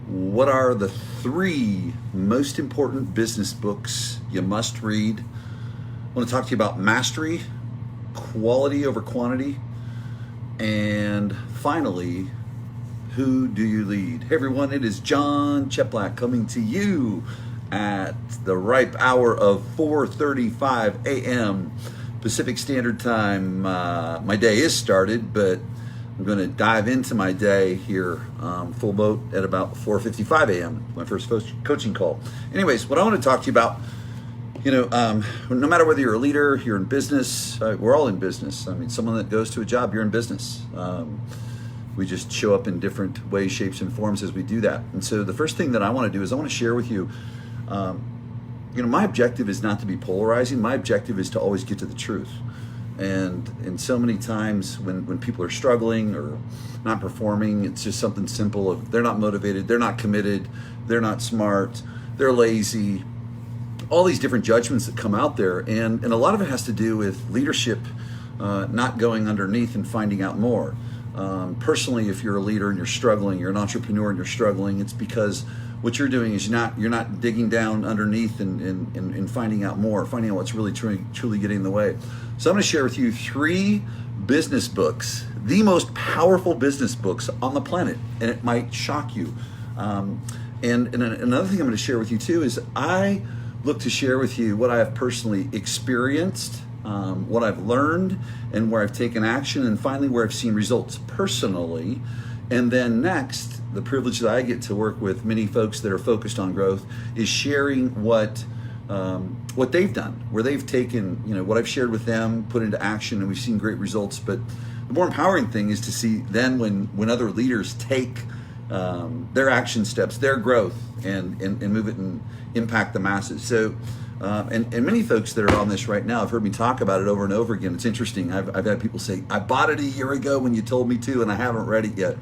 What are the three most important business books you must read? I want to talk to you about mastery, quality over quantity, and finally, who do you lead? Hey everyone, it is John Cheplak coming to you at the ripe hour of 4:35 a.m. Pacific Standard Time. My day is started, but I'm going to dive into my day here full boat at about 4:55 a.m. My first coaching call. Anyways, what I want to talk to you about, no matter whether you're a leader, you're in business, we're all in business. I mean, someone that goes to a job, you're in business. We just show up in different ways, shapes, and forms as we do that. And so the first thing that I want to do is I want to share with you, my objective is not to be polarizing. My objective is to always get to the truth. And so many times when people are struggling or not performing, it's just something simple of they're not motivated, they're not committed, they're not smart, they're lazy, all these different judgments that come out there. And a lot of it has to do with leadership not going underneath and finding out more. Personally, if you're a leader and you're struggling, you're an entrepreneur and you're struggling, it's because what you're doing is you're not digging down underneath and finding out more, finding out what's really truly getting in the way. So I'm going to share with you three business books, the most powerful business books on the planet, and it might shock you. And another thing I'm going to share with you too is I look to share with you what I have personally experienced, what I've learned, and where I've taken action, and finally where I've seen results personally. And then next, the privilege that I get to work with many folks that are focused on growth is sharing what they've done, where they've taken what I've shared with them, put into action, and we've seen great results. But the more empowering thing is to see then when other leaders take their action steps, their growth, and move it and impact the masses. So and many folks that are on this right now have heard me talk about it over and over again. It's interesting. I've had people say, I bought it a year ago when you told me to, and I haven't read it yet.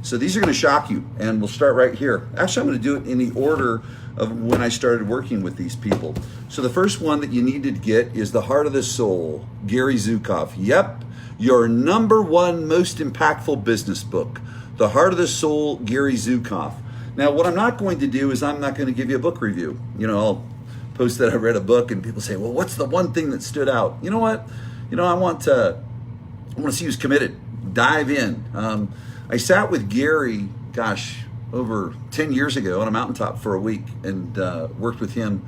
So these are going to shock you, and we'll start right here. Actually, I'm going to do it in the order of when I started working with these people. So the first one that you need to get is The Heart of the Soul, Gary Zukav. Yep, your number one most impactful business book, The Heart of the Soul, Gary Zukav. Now, what I'm not going to do is I'm not going to give you a book review. I'll post that I read a book and people say, well, what's the one thing that stood out? You know what? I want to see who's committed. Dive in. I sat with Gary, over 10 years ago on a mountaintop for a week and worked with him.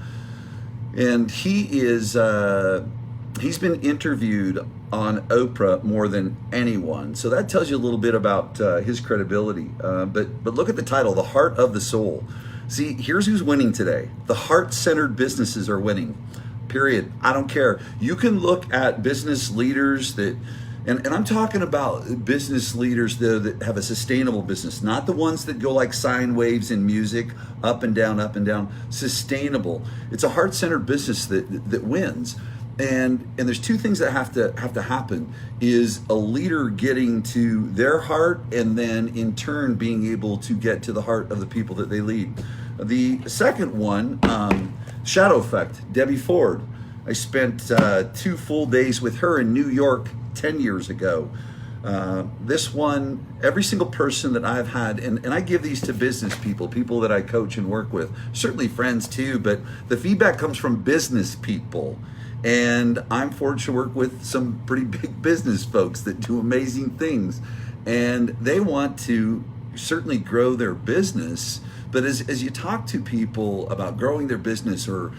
And he's been interviewed on Oprah more than anyone. So that tells you a little bit about his credibility. But look at the title, The Heart of the Soul. See, here's who's winning today. The heart-centered businesses are winning, period. I don't care. You can look at business leaders that, and I'm talking about business leaders though that have a sustainable business, not the ones that go like sine waves in music, up and down, sustainable. It's a heart-centered business that wins. And there's two things that have to happen is a leader getting to their heart and then in turn being able to get to the heart of the people that they lead. The second one, Shadow Effect, Debbie Ford. I spent 2 full days with her in New York 10 years ago. This one, every single person that I've had, and I give these to business people that I coach and work with, certainly friends too, but the feedback comes from business people. And I'm fortunate to work with some pretty big business folks that do amazing things. And they want to certainly grow their business. But as you talk to people about growing their business or,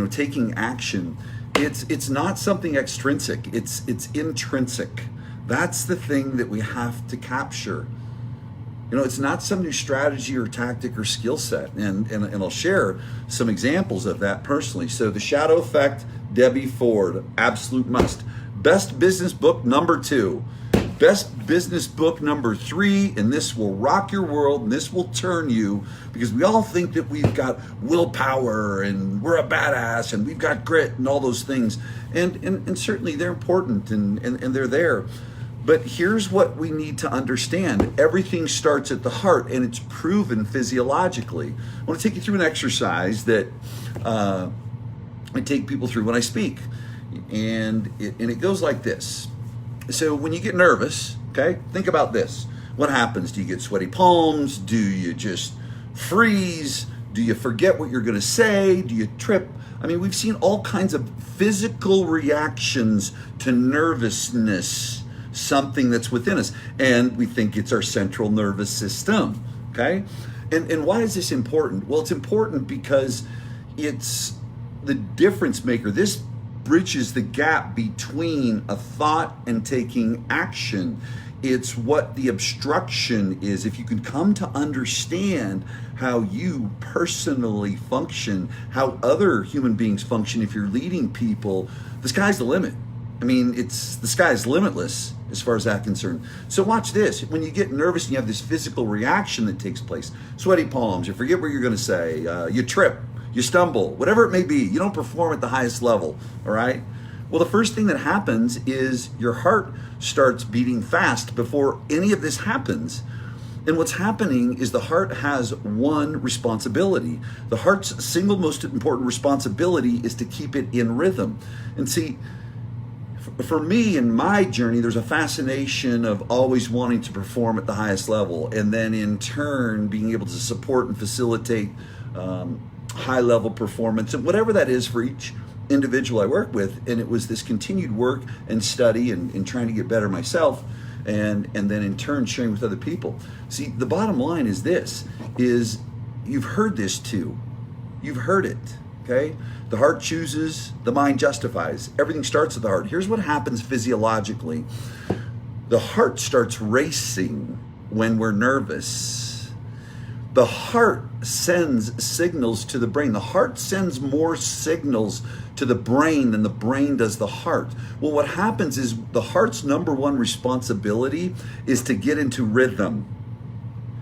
taking action, it's not something extrinsic, it's intrinsic. That's the thing that we have to capture. It's not some new strategy or tactic or skill set. And I'll share some examples of that personally. So The Shadow Effect, Debbie Ford, absolute must. Best business book, number 2. Best business book, number 3, and this will rock your world and this will turn you, because we all think that we've got willpower and we're a badass and we've got grit and all those things. And certainly they're important and they're there. But here's what we need to understand. Everything starts at the heart, and it's proven physiologically. I want to take you through an exercise that I take people through when I speak. And it goes like this. So when you get nervous, okay, think about this. What happens? Do you get sweaty palms? Do you just freeze? Do you forget what you're going to say? Do you trip? I mean, we've seen all kinds of physical reactions to nervousness, something that's within us, and we think it's our central nervous system, okay? And why is this important? Well, it's important because it's the difference maker. This bridges the gap between a thought and taking action. It's what the obstruction is. If you can come to understand how you personally function, how other human beings function, if you're leading people, the sky's the limit. I mean, the sky is limitless as far as that's concerned. So watch this. When you get nervous and you have this physical reaction that takes place, sweaty palms, you forget what you're going to say, you trip, you stumble, whatever it may be, you don't perform at the highest level, all right? Well, the first thing that happens is your heart starts beating fast before any of this happens. And what's happening is the heart has one responsibility. The heart's single most important responsibility is to keep it in rhythm. And see, for me in my journey, there's a fascination of always wanting to perform at the highest level, and then in turn being able to support and facilitate high level performance, and whatever that is for each individual I work with. And it was this continued work and study and trying to get better myself, and then in turn sharing with other people. See, the bottom line is this, is you've heard this too. You've heard it, okay? The heart chooses, the mind justifies. Everything starts at the heart. Here's what happens physiologically. The heart starts racing when we're nervous. The heart sends signals to the brain. The heart sends more signals to the brain than the brain does the heart. Well, what happens is the heart's number one responsibility is to get into rhythm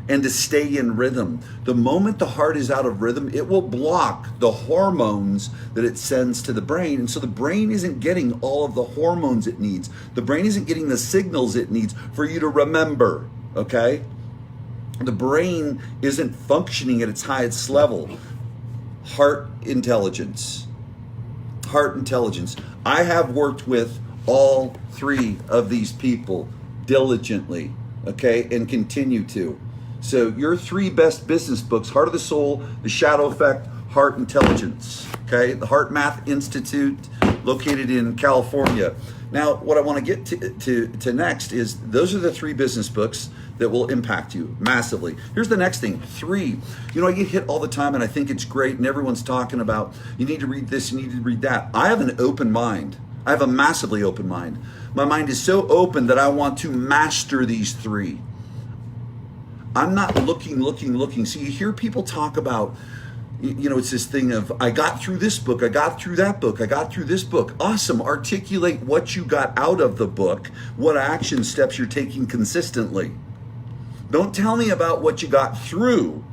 and to stay in rhythm. The moment the heart is out of rhythm, it will block the hormones that it sends to the brain. And so the brain isn't getting all of the hormones it needs. The brain isn't getting the signals it needs for you to remember, okay? The brain isn't functioning at its highest level. Heart intelligence. Heart intelligence. I have worked with all three of these people diligently, okay, and continue to. So your three best business books: Heart of the Soul, The Shadow Effect, Heart Intelligence, okay? The Heart Math Institute, located in California. Now, what I want to get to next is those are the three business books that will impact you massively. Here's the next thing, 3. You know, I get hit all the time, and I think it's great, and everyone's talking about, you need to read this, you need to read that. I have an open mind. I have a massively open mind. My mind is so open that I want to master these 3. I'm not looking. So you hear people talk about, you know, it's this thing of, I got through this book, I got through that book, I got through this book. Awesome. Articulate what you got out of the book, what action steps you're taking consistently. Don't tell me about what you got through.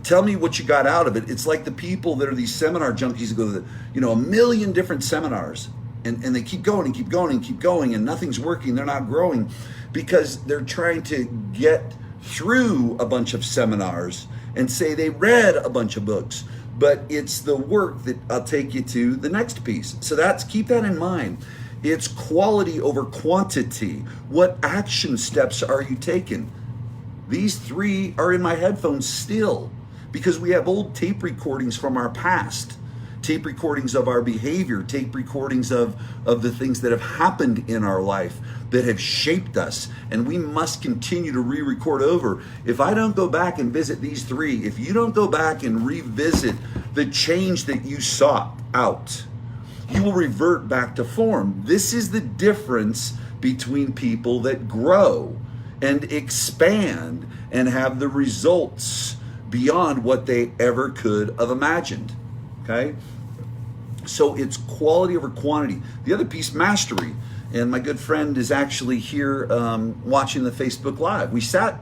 Tell me what you got out of it. It's like the people that are these seminar junkies that go to, a million different seminars, and they keep going and keep going and keep going, and nothing's working. They're not growing because they're trying to get through a bunch of seminars and say they read a bunch of books. But it's the work that I'll take you to the next piece. So keep that in mind. It's quality over quantity. What action steps are you taking? These 3 are in my headphones still because we have old tape recordings from our past, tape recordings of our behavior, tape recordings of the things that have happened in our life that have shaped us, and we must continue to re-record over. If I don't go back and visit these 3, if you don't go back and revisit the change that you sought out, you will revert back to form. This is the difference between people that grow and expand and have the results beyond what they ever could have imagined, okay? So it's quality over quantity. The other piece, mastery. And my good friend is actually here watching the Facebook Live. We sat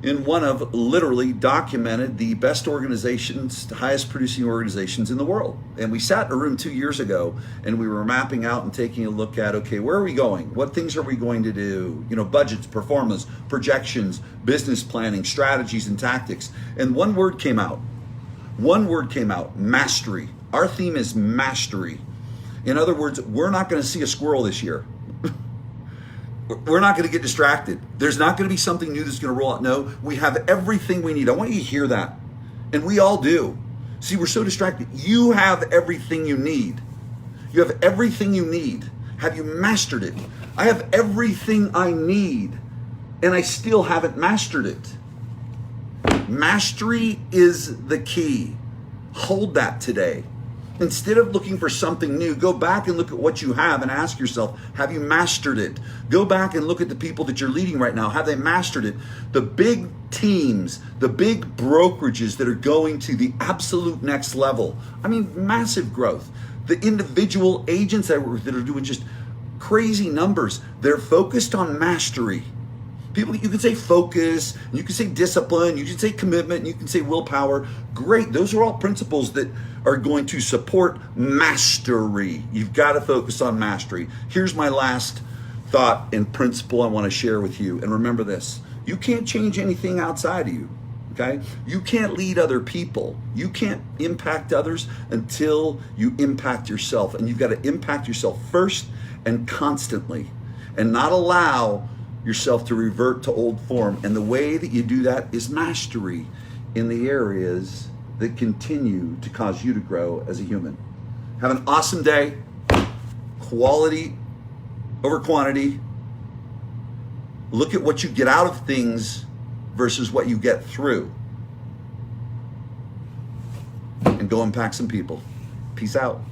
in one of, literally documented the best organizations, the highest producing organizations in the world. And we sat in a room 2 years ago, and we were mapping out and taking a look at, okay, where are we going? What things are we going to do? Budgets, performance, projections, business planning, strategies, and tactics. And one word came out. Mastery. Our theme is mastery. In other words, we're not going to see a squirrel this year. We're not going to get distracted. There's not going to be something new that's going to roll out. No, we have everything we need. I want you to hear that. And we all do. See, we're so distracted. You have everything you need. You have everything you need. Have you mastered it? I have everything I need, and I still haven't mastered it. Mastery is the key. Hold that today. Instead of looking for something new, go back and look at what you have and ask yourself, have you mastered it? Go back and look at the people that you're leading right now. Have they mastered it? The big teams, the big brokerages that are going to the absolute next level. I mean, massive growth. The individual agents that are doing just crazy numbers. They're focused on mastery. People, you can say focus, you can say discipline, you can say commitment, you can say willpower. Great. Those are all principles that are going to support mastery. You've got to focus on mastery. Here's my last thought and principle I want to share with you. And remember this, you can't change anything outside of you. Okay? You can't lead other people. You can't impact others until you impact yourself. And you've got to impact yourself first and constantly, and not allow yourself to revert to old form. And the way that you do that is mastery in the areas that continue to cause you to grow as a human. Have an awesome day. Quality over quantity. Look at what you get out of things versus what you get through. And go impact some people. Peace out.